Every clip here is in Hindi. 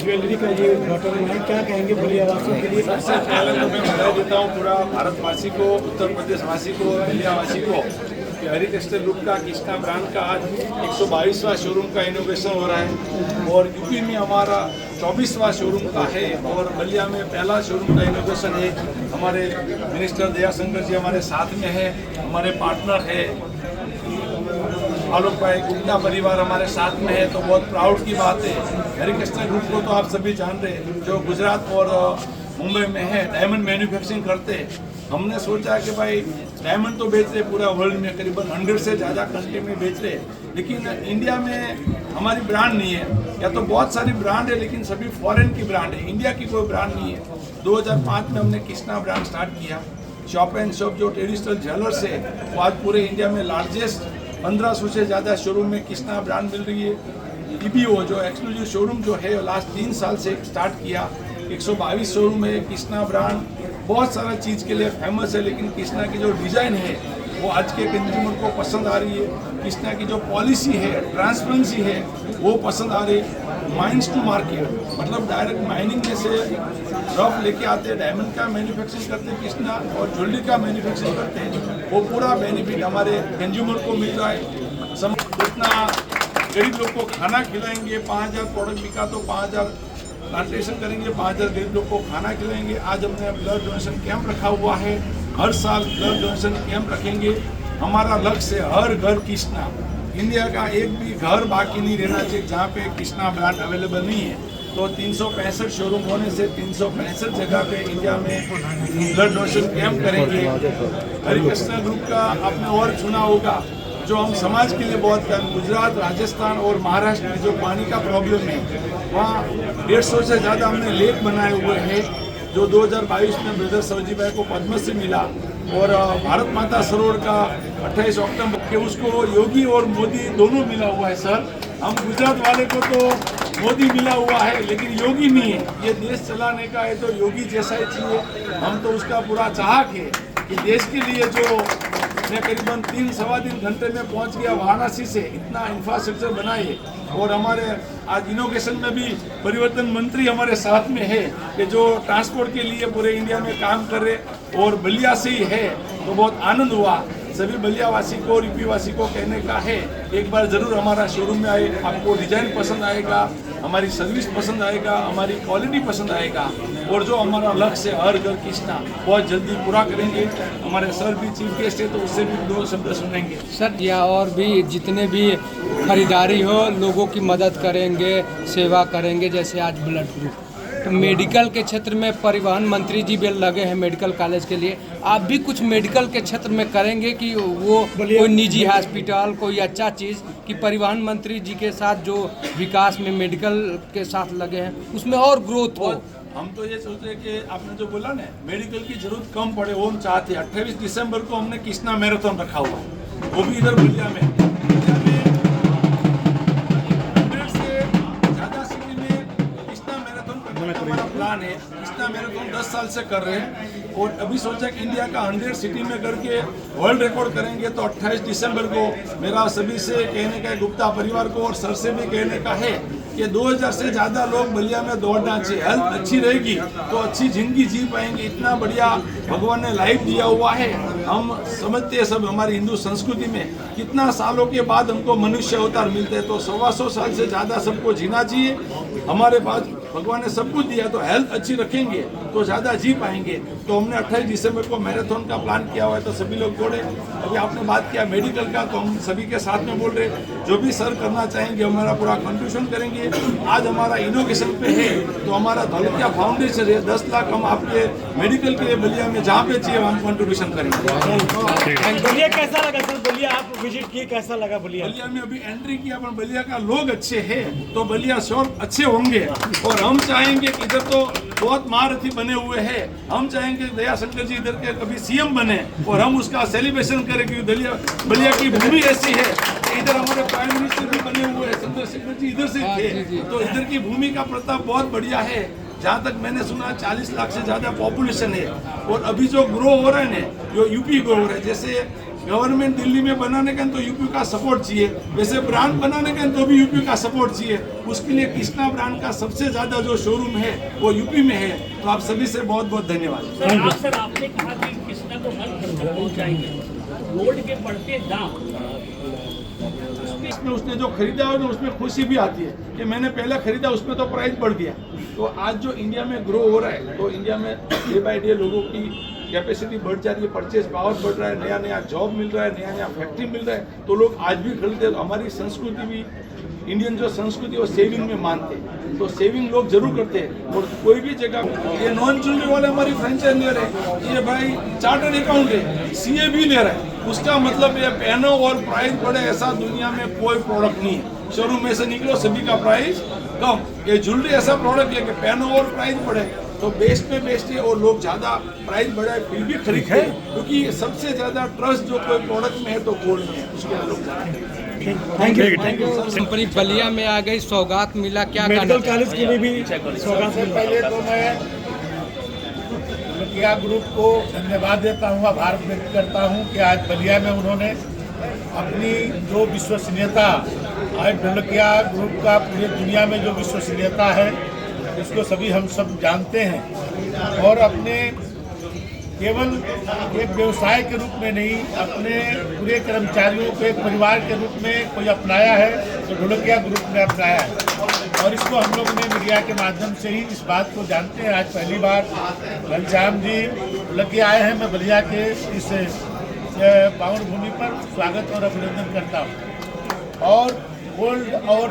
ज्वेलरी का ये उद्घाटन है, क्या कहेंगे बलियावासियों के लिए? सबसे पहले तो मैं बधाई देता हूँ पूरा भारतवासी को, उत्तर प्रदेश वासी को, बलियावासी को कि हरि टेक्सटाइल ग्रुप का कृष्णा ब्रांड का आज 122वां शोरूम का इनोवेशन हो रहा है और यूपी में हमारा 24वां शोरूम का है और बलिया में पहला शोरूम का इनोवेशन है। हमारे मिनिस्टर दयाशंकर जी हमारे साथ में है, हमारे पार्टनर है आलोक भाई, गुप्ता परिवार हमारे साथ में है, तो बहुत प्राउड की बात है। हरि टेक्सटाइल ग्रुप को तो आप सभी जान रहे हैं, जो गुजरात और मुंबई में है, डायमंड मैन्युफैक्चरिंग करते हैं। हमने सोचा कि भाई डायमंड तो बेच रहे पूरा वर्ल्ड में, करीबन 100 से ज़्यादा कंट्री में बेच रहे, लेकिन इंडिया में हमारी ब्रांड नहीं है। या तो बहुत सारी ब्रांड है लेकिन सभी फॉरेन की ब्रांड है, इंडिया की कोई ब्रांड नहीं है। 2005 में हमने कृष्णा ब्रांड स्टार्ट किया। शॉप एंड शॉप जो ट्रेडिशनल ज्वेलर्स है वो आज पूरे इंडिया में लार्जेस्ट 1500 से ज़्यादा शोरूम में कृष्णा ब्रांड मिल रही है। EBO जो एक्सक्लूसिव शोरूम जो है लास्ट 3 साल से स्टार्ट किया, 122 शोरूम है। कृष्णा ब्रांड बहुत सारा चीज़ के लिए फेमस है, लेकिन कृष्णा की जो डिज़ाइन है वो आज के कंज्यूमर को पसंद आ रही है। कृष्णा की जो पॉलिसी है, ट्रांसपेरेंसी है, वो पसंद आ रही है। माइंस टू मार्केट, मतलब डायरेक्ट माइनिंग में से रफ लेके आते हैं, डायमंड का मैन्युफैक्चरिंग करते हैं कृष्णा और ज्वेलरी का मैन्युफैक्चरिंग करते हैं। वो पूरा बेनिफिट हमारे कंज्यूमर को मिल रहा है। इतना गरीब लोग को खाना खिलाएंगे, 5000 प्रोडक्ट बिका तो 5000 प्लांटेशन करेंगे, 5000 गरीब लोग को खाना खिलाएंगे। आज हमने ब्लड डोनेशन कैंप रखा हुआ है, हर साल ब्लड डोनेशन कैंप रखेंगे। हमारा लक्ष्य है हर घर कृष्णा, इंडिया का एक भी घर बाकी नहीं रहना चाहिए जहाँ पे कृष्णा ब्रांड अवेलेबल नहीं है। तो 365 शोरूम होने से 365 जगह पे इंडिया में ब्लड डोनेशन कैंप करेंगे। हरि टेक्सटाइल ग्रुप का आपने और सुना होगा, जो हम समाज के लिए बहुत काम, गुजरात, राजस्थान और महाराष्ट्र में जो पानी का प्रॉब्लम है, वहाँ 150 से ज़्यादा हमने लेक बनाए हुए हैं। जो 2022 में ब्रदर सवजी भाई को पद्मश्री मिला और भारत माता सरोवर का 28 अक्टूबर के उसको योगी और मोदी दोनों मिला हुआ है। सर, हम गुजरात वाले को तो मोदी मिला हुआ है लेकिन योगी नहीं है। ये देश चलाने का है तो योगी जैसा ही चाहिए। हम तो उसका पूरा चाहक है कि देश के लिए जो मैं करीबन 3-3.25 घंटे में पहुंच गया वाराणसी से, इतना इंफ्रास्ट्रक्चर बनाए। और हमारे आज इनोवेशन में भी परिवर्तन मंत्री हमारे साथ में है कि जो ट्रांसपोर्ट के लिए पूरे इंडिया में काम कर रहे और बलिया से ही है, तो बहुत आनंद हुआ। सभी बलियावासी को और यूपी वासी को कहने का है, एक बार ज़रूर हमारा शोरूम में आए, आपको डिज़ाइन पसंद आएगा, हमारी सर्विस पसंद आएगा, हमारी क्वालिटी पसंद आएगा। और जो हमारा लक्ष्य है हर घर कृष्णा, बहुत जल्दी पूरा करेंगे। हमारे सर भी चीफ गेस्ट है तो उससे भी 2 शब्द सुनेंगे। सर, या और भी जितने भी खरीदारी हो, लोगों की मदद करेंगे, सेवा करेंगे, जैसे आज ब्लड ग्रुप। तो मेडिकल के क्षेत्र में परिवहन मंत्री जी भी लगे हैं मेडिकल कॉलेज के लिए, आप भी कुछ मेडिकल के क्षेत्र में करेंगे कि वो कोई निजी हॉस्पिटल, कोई अच्छा चीज़ कि परिवहन मंत्री जी के साथ जो विकास में मेडिकल के साथ लगे हैं उसमें और ग्रोथ हो? हम तो ये सोच रहे कि आपने जो बोला ना मेडिकल की जरूरत कम पड़े, वो हम चाहते हैं। 28 दिसंबर को हमने कृष्णा मैराथन रखा हुआ है, वो भी इधर बलिया में। 100 से ज़्यादा सिटी में कृष्णा मैराथन करने का हमारा प्लान है। कृष्णा मैराथन 10 साल से कर रहे हैं और अभी सोचा कि इंडिया का 100 सिटी में करके वर्ल्ड रिकॉर्ड करेंगे। तो 28 दिसंबर को मेरा सभी से कहने का है, गुप्ता परिवार को और सर से भी कहने का है कि 2000 से ज़्यादा लोग बलिया में दौड़ना चाहिए। हेल्थ अच्छी रहेगी तो अच्छी जिंदगी जी पाएंगे। इतना बढ़िया भगवान ने लाइफ दिया हुआ है। हम समझते हैं सब, हमारी हिंदू संस्कृति में कितना सालों के बाद हमको मनुष्य अवतार मिलते हैं, तो 125 साल से ज़्यादा सबको जीना चाहिए। हमारे पास भगवान ने सब कुछ दिया, तो हेल्थ अच्छी रखेंगे तो ज़्यादा जी पाएंगे। तो हमने 28 दिसंबर को मैराथन का प्लान किया हुआ है, तो सभी लोग दौड़े। अभी आपने बात किया मेडिकल का, तो हम सभी के साथ में बोल रहे, जो भी सर करना चाहेंगे हमारा पूरा कंट्रीब्यूशन करेंगे। आज हमारा इनोवेशन पे है तो हमारा धौलकिया फाउंडेशन है, 10 लाख हम आपके मेडिकल के लिए बलिया में जहाँ पे चाहिए हम कंट्रीब्यूशन करेंगे। बलिया कैसा लगा सर? बलिया आप विजिट किए, कैसा लगा बलिया? बलिया में अभी एंट्री किया, पर बलिया का लोग अच्छे हैं तो बलिया श्योर अच्छे होंगे। और हम चाहेंगे कि इधर तो बहुत महारथी बने हुए हैं, हम चाहेंगे दयाशंकर जी इधर के कभी सीएम बने और हम उसका सेलिब्रेशन करें, क्योंकि बलिया की भूमि ऐसी है। इधर हमारे प्राइम मिनिस्टर भी बने हुए हैं, चंद्रशेखर जी इधर से थे, तो इधर की भूमि का प्रताप बहुत बढ़िया है। जहाँ तक मैंने सुना 40 लाख से ज़्यादा पॉपुलेशन है और अभी जो ग्रो हो रहे हैं जो यूपी ग्रो हो रहे हैं, जैसे गवर्नमेंट दिल्ली में बनाने का तो यूपी का सपोर्ट चाहिए, वैसे ब्रांड बनाने का तो भी यूपी का सपोर्ट चाहिए। उसके लिए कृष्णा ब्रांड का सबसे ज्यादा जो शोरूम है वो यूपी में है। तो आप सभी से बहुत बहुत धन्यवाद। सर आपने कहा कि कृष्णा को हर घर तक पहुंचाएंगे, गोल्ड के बढ़ते दाम इसमें उसने जो खरीदा है तो उसमें खुशी भी आती है कि मैंने पहले खरीदा उसमें तो प्राइस बढ़ गया। तो आज जो इंडिया में ग्रो हो रहा है, तो इंडिया में डे बाय डे लोगों की कैपेसिटी बढ़ जा रही है, परचेज पावर बढ़ रहा है, नया नया जॉब मिल रहा है, नया नया फैक्ट्री मिल रहा है, तो लोग आज भी खरीदते हैं। तो हमारी संस्कृति भी, इंडियन जो संस्कृति वो सेविंग में मानते हैं, तो सेविंग लोग जरूर करते हैं। और कोई भी जगह, ये नॉन ज्वेलरी वाले हमारी फ्रेंचाइज ले रहे हैं, ये भाई चार्टर्ड अकाउंट है, CA भी ले रहा है, उसका मतलब ये पहनो और प्राइस बढ़े ऐसा दुनिया में कोई प्रोडक्ट नहीं है। शोरूम में से निकलो सभी का प्राइस कम। ये ज्वेलरी ऐसा प्रोडक्ट है कि पहनो और प्राइस बढ़े, तो बेस्ट में बेस्ट है और लोग ज्यादा प्राइस बढ़ाए फिर भी खरीदते हैं, क्योंकि सबसे ज्यादा ट्रस्ट जो कोई प्रोडक्ट में है तो गोल्ड में है, उसके लोग जाते हैं। Thank you. कंपनी बलिया में आ गई, सौगात मिला, क्या मेडिकल कॉलेज के लिए भी सौगात सबसे पहले तो मैं ढोलकिया ग्रुप को धन्यवाद देता हूँ, आभार व्यक्त करता हूँ कि आज बलिया में उन्होंने अपनी जो विश्वसनीयता, आज ढोलकिया ग्रुप का पूरी दुनिया में जो विश्वसनीयता है इसको सभी हम सब जानते हैं, और अपने केवल एक व्यवसाय के रूप में नहीं, अपने पूरे कर्मचारियों को एक परिवार के रूप में कोई अपनाया है तो ढोलकिया ग्रुप ने अपनाया है। और इसको हम लोग ने मीडिया के माध्यम से ही इस बात को जानते हैं। आज पहली बार घनश्याम जी ढोलकिया आए हैं, मैं बलिया के इस पावन भूमि पर स्वागत और अभिनंदन करता हूँ। और गोल्ड और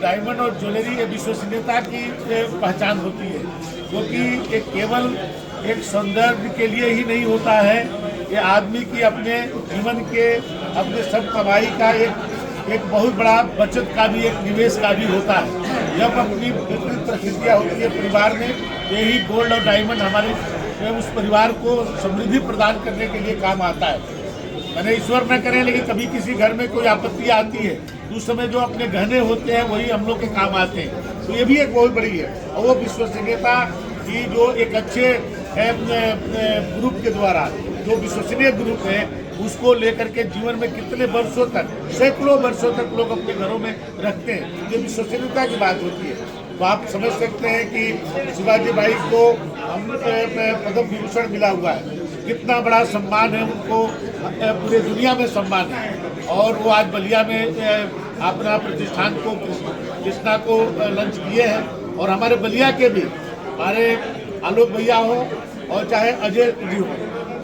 डायमंड और ज्वेलरी ये विश्वसनीयता की पहचान होती है, क्योंकि ये केवल एक सौंदर्य के लिए ही नहीं होता है, ये आदमी की अपने जीवन के, अपने सब कमाई का एक बहुत बड़ा बचत का भी, एक निवेश का भी होता है। जब अपनी विपरीत परिस्थितियाँ होती है परिवार में, यही गोल्ड और डायमंड हमारे उस परिवार को समृद्धि प्रदान करने के लिए काम आता है। मैंने ईश्वर न करे, लेकिन कभी किसी घर में कोई आपत्ति आती है तो उस समय जो अपने गहने होते हैं वही हम लोग के काम आते हैं। तो ये भी एक बहुत बड़ी है, और वो विश्वसनीयता की जो एक अच्छे ग्रुप के द्वारा, जो विश्वसनीय ग्रुप है, उसको लेकर के जीवन में कितने वर्षों तक, सैकड़ों वर्षों तक लोग अपने घरों में रखते हैं। ये विश्वसनीयता की बात होती है। तो आप समझ सकते हैं कि शिवाजी भाई को पद्म विभूषण मिला हुआ है, कितना बड़ा सम्मान है उनको, पूरे दुनिया में सम्मान है। और वो आज बलिया में अपना प्रतिष्ठान को, कृष्णा को लॉन्च किए हैं। और हमारे बलिया के भी, हमारे आलोक भैया हो और चाहे अजय जी हो,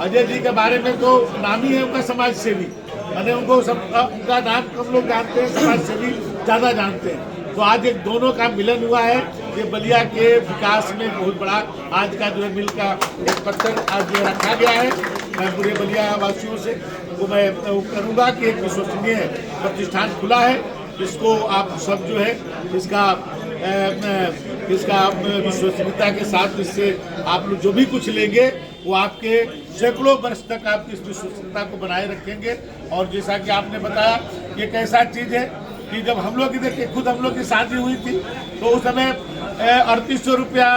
अजय जी के बारे में तो नाम ही है उनका समाज सेवी, मैंने उनको उनका नाम कम लोग जानते हैं, समाज सेवी ज़्यादा जानते हैं। तो आज एक दोनों का मिलन हुआ है, ये बलिया के विकास में बहुत बड़ा आज का जो है मिल का एक पत्थर आज जो रखा गया है। मैं पूरे बलिया वासियों से वो मैं करूँगा कि एक विश्वसनीय प्रतिष्ठान खुला है, जिसको आप सब जो है इसका विश्वसनीयता के साथ, इससे आप लोग जो भी कुछ लेंगे वो आपके सैकड़ों वर्ष तक आप इस विश्वसनीयता को बनाए रखेंगे। और जैसा कि आपने बताया, ये एक ऐसा चीज़ है कि जब हम लोग देखिए, खुद हम लोग की शादी हुई थी तो उस समय 3800 रुपया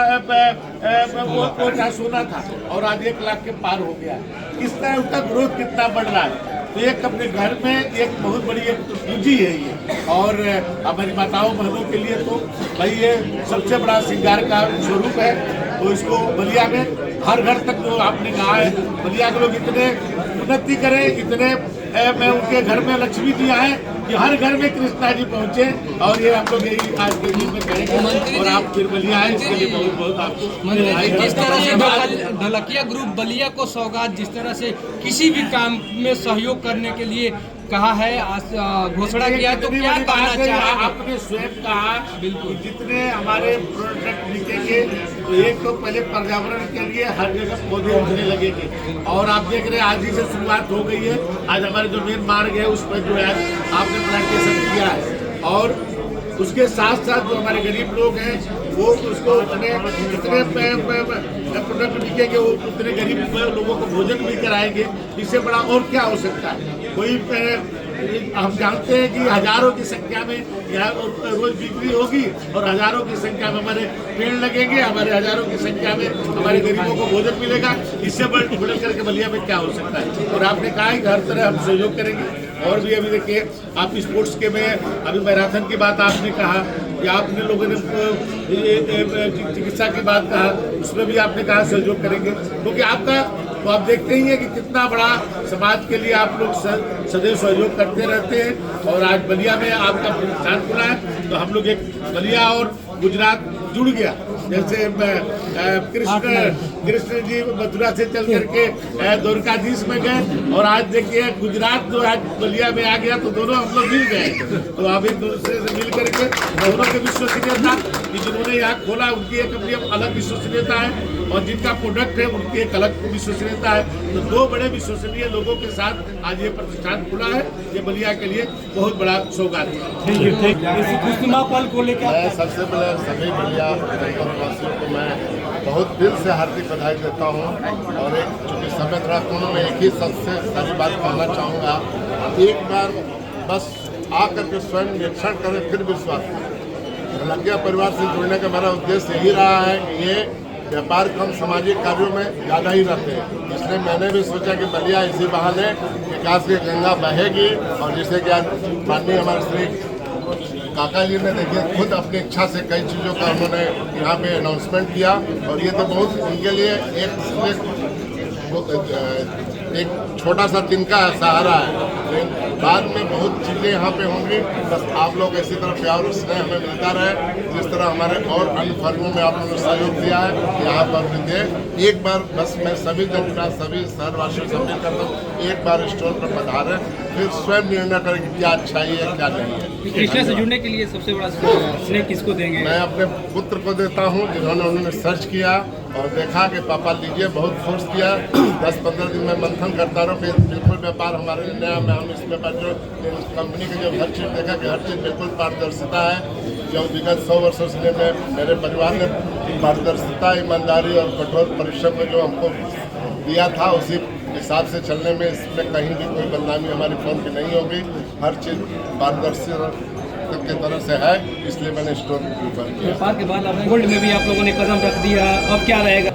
वो सोना था, और आज 1 लाख के पार हो गया। किस तरह उसका ग्रोथ कितना बढ़ रहा है। तो एक अपने घर में एक बहुत बड़ी एक पूंजी है ये, और हमारी माताओं बहनों के लिए तो भाई ये सबसे बड़ा श्रृंगार का स्वरूप है। तो इसको बलिया में हर घर तक, जो आपने कहा है, बलिया के लोग इतने उन्नति करें, इतने मैं उनके घर में लक्ष्मी जी आए कि हर घर में कृष्णा जी पहुँचे, और ये हम लोग यही आज के दिन में करेंगे। और आप फिर बलिया आए, इसके लिए बहुत बहुत आपको। जिस तरह से ढोलकिया ग्रुप बलिया को सौगात, जिस तरह से किसी भी काम में सहयोग करने के लिए कहा है, घोषणा किया, तो क्या कहना चाहेंगे? आपने स्वयं कहा बिल्कुल, जितने हमारे प्रोडक्ट बिकेंगे तो एक तो पहले पर्यावरण के लिए हर जगह पौधे उगने लगेंगे। और आप देख रहे हैं आज ही से शुरुआत हो गई है। आज हमारे जो मेन मार्ग है उस पर जो है आपने प्लांटेशन किया है, और उसके साथ साथ जो हमारे गरीब लोग हैं वो उसको जितने प्रोडक्ट बिकेंगे वो उतने गरीब लोगों को भोजन भी कराएंगे। इससे बड़ा और क्या हो सकता है। कोई हम जानते हैं कि हजारों की संख्या में यहाँ रोज बिक्री होगी और हजारों की संख्या में हमारे पेड़ लगेंगे, हमारे हजारों की संख्या में हमारे गरीबों को भोजन मिलेगा। इससे बढ़ करके बलिया में क्या हो सकता है। और आपने कहा कि हर तरह हम सहयोग करेंगे। और भी अभी देखिए आप स्पोर्ट्स के में अभी मैराथन की बात आपने कहा कि आपने लोगों ने चिकित्सा की बात कहा, उसमें भी आपने कहा सहयोग करेंगे, क्योंकि आपका तो आप देखते ही हैं कि कितना बड़ा समाज के लिए आप लोग सदैव सहयोग करते रहते हैं। और आज बलिया में आपका प्रतिष्ठान खुला है तो हम लोग एक बलिया और गुजरात जुड़ गया। जैसे कृष्ण जी मथुरा से चल करके द्वारकाधीश में गए और आज देखिए गुजरात जो आज बलिया में आ गया तो दोनों हम लोग मिल गए। तो आप एक दूसरे से मिल करके दोनों के विश्वसनीयता कि जिन्होंने यहाँ खोला उनकी एक अपनी अलग विश्वसनीयता है और जिनका प्रोडक्ट है उनकी एक अलग विश्वसनीयता है। तो दो बड़े विश्वसनीय लोगों के साथ आज ये प्रतिष्ठान खुला है। ये बलिया के लिए बहुत बड़ा सौगात है। खुशनुमा पल को लेकर मैं सबसे पहले सभी बलिया वासियों को मैं बहुत दिल से हार्दिक बधाई देता हूँ। और एक चूँकि समय थोड़ा कम में एक ही सबसे सारी बात कहना चाहूँगा, एक बार बस आकर के स्वयं निरीक्षण करें फिर विश्वास करें। ढोलकिया परिवार से जुड़ने का मेरा उद्देश्य यही रहा है कि ये व्यापार कम सामाजिक कार्यों में ज़्यादा ही रहते हैं। इसलिए मैंने भी सोचा कि बलिया इसी बहाने विकास की गंगा बहेगी। और जिससे कि आज माननीय हमारे श्री काका जी ने देखिए खुद अपनी इच्छा से कई चीज़ों का उन्होंने यहाँ पे अनाउंसमेंट किया। और ये तो बहुत उनके लिए एक छोटा सा तिनका सहारा है, लेकिन बाद में बहुत चीज़ें यहाँ पे होंगी। बस आप लोग इसी तरह प्यार और स्नेह हमें मिलता रहे, जिस तरह हमारे और अन्य फर्मों में आप लोगों ने सहयोग दिया है यहाँ पर भी दे। एक बार बस मैं सभी जनता सभी शहरवासियों से अपील करता हूँ, एक बार स्टोर पर पधारें, फिर स्वयं निर्णय करें कि क्या अच्छाई है क्या नहीं है। कृष्णा से जुड़ने के लिए सबसे बड़ा स्नेह किसको देंगे? मैं अपने पुत्र को देता हूँ, उन्होंने सर्च किया और देखा कि पापा लीजिए, बहुत फोर्स किया। 10-15 दिन में मंथन करता रहो, फिर बिल्कुल व्यापार हमारे लिए नया में हम इस व्यापार जो कंपनी की जब हर चीज़ देखा कि हर चीज़ बिल्कुल पारदर्शिता है। जो विगत 100 वर्षों से मेरे परिवार ने पारदर्शिता, ईमानदारी और कठोर परिश्रम में जो हमको दिया था उसी हिसाब से चलने में इसमें कहीं भी कोई बदनामी हमारी फोन की नहीं होगी। हर चीज़ पारदर्शी के तरह से है, इसलिए मैंने स्टोर प्रीफर किया। व्यापार के बाद आपने गोल्ड में भी आप लोगों ने कदम रख दिया, अब क्या रहेगा?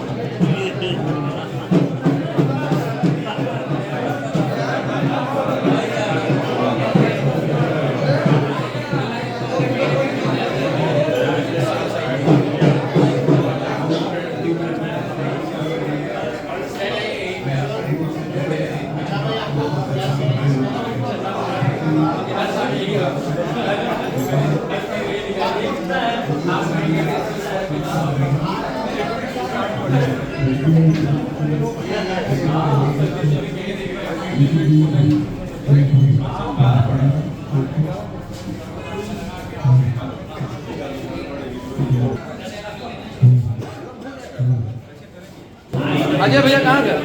अजय भैया कहाँ गए?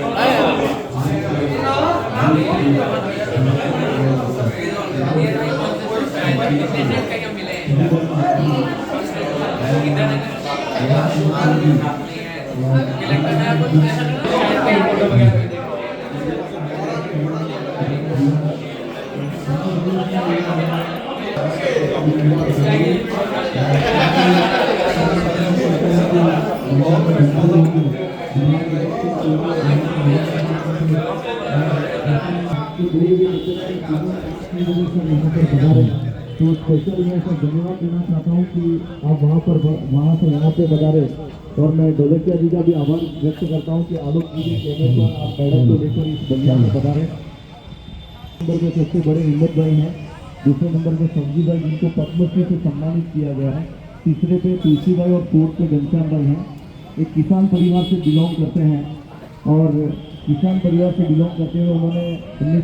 तो स्पेशल मैं ऐसा धन्यवाद देना चाहता हूँ कि आप वहाँ से यहाँ पे बता रहे। और मैं ढोलकिया जी का भी आभार व्यक्त करता हूँ कि आलोक जी के कहने पर आप मैडम को लेकर इस बलिया में बता रहे। नंबर के सबसे बड़े हिम्मत भाई हैं, दूसरे नंबर पे संजीव भाई जिनको पद्मश्री से सम्मानित किया गया है, तीसरे पे तुलसी भाई और फोर्थ पे घनश्याम भाई हैं। एक किसान परिवार से बिलोंग करते हैं और किसान परिवार से बिलोंग करते हुए उन्होंने 19